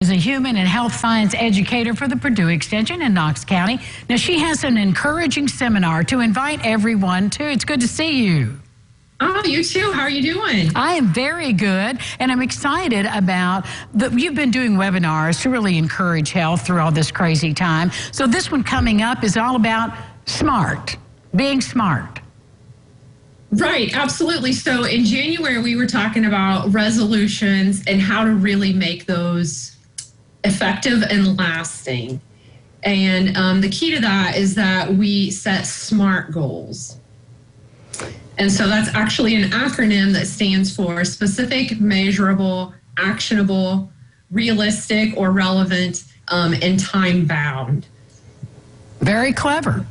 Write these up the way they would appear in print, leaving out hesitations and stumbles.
Is a human and health science educator for the Purdue Extension in Knox County. Now, she has an encouraging seminar to invite everyone to. It's good to see you. Oh, you too. How are you doing? I am very good, and I'm excited about you've been doing webinars to really encourage health through all this crazy time. So this one coming up is all about smart, being smart. Right, absolutely. So in January, we were talking about resolutions and how to really make those effective and lasting. And the key to that is that we set SMART goals. And so that's actually an acronym that stands for specific, measurable, actionable, realistic or relevant, and time bound. Very clever.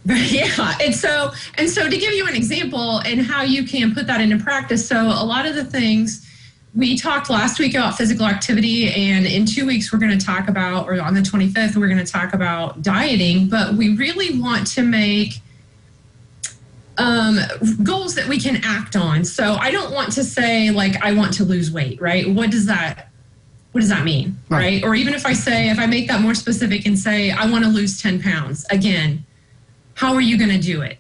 Yeah, and so to give you an example and how you can put that into practice. So a lot of the things we talked last week about physical activity, and in 2 weeks we're going to talk about, or on the 25th we're going to talk about dieting. But we really want to make goals that we can act on. So I don't want to say like I want to lose weight, right? What does that mean, right? Or even if I make that more specific and say I want to lose 10 pounds, again, how are you going to do it?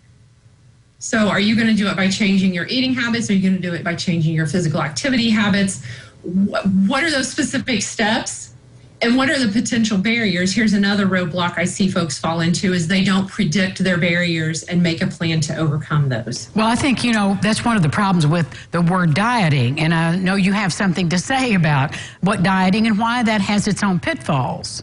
So are you going to do it by changing your eating habits? Are you going to do it by changing your physical activity habits? What are those specific steps? And what are the potential barriers? Here's another roadblock I see folks fall into is they don't predict their barriers and make a plan to overcome those. Well, I think, that's one of the problems with the word dieting. And I know you have something to say about what dieting and why that has its own pitfalls.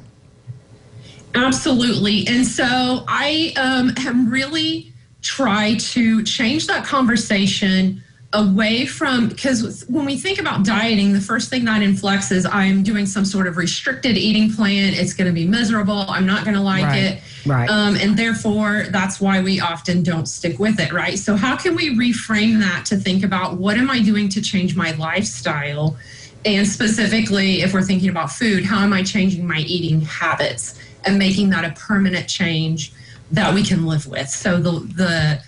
Absolutely. And so I have really tried to change that conversation away from, because when we think about dieting, the first thing that inflects is I'm doing some sort of restricted eating plan. It's going to be miserable. I'm not going to like it. Right. And therefore, that's why we often don't stick with it, right? So how can we reframe that to think about what am I doing to change my lifestyle? And specifically, if we're thinking about food, how am I changing my eating habits and making that a permanent change that we can live with? So the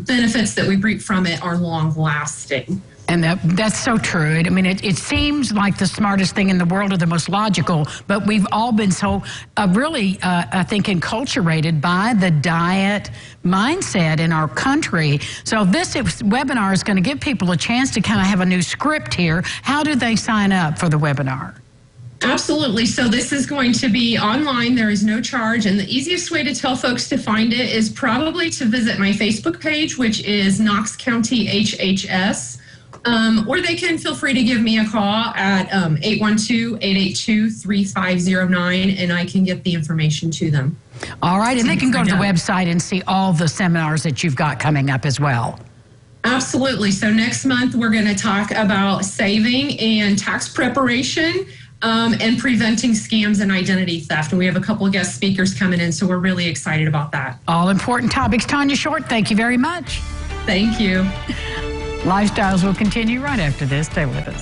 benefits that we reap from it are long lasting. And that's so true. I mean, it seems like the smartest thing in the world or the most logical, but we've all been so really, I think, enculturated by the diet mindset in our country. So this webinar is going to give people a chance to kind of have a new script here. How do they sign up for the webinar? Absolutely. So this is going to be online. There is no charge. And the easiest way to tell folks to find it is probably to visit my Facebook page, which is Knox County HHS. Or they can feel free to give me a call at 812-882-3509, and I can get the information to them. All right. And they can go to the website and see all the seminars that you've got coming up as well. Absolutely. So next month, we're going to talk about saving and tax preparation. And preventing scams and identity theft. And we have a couple of guest speakers coming in, so we're really excited about that. All important topics. Tanya Short, thank you very much. Thank you. Lifestyles will continue right after this. Stay with us.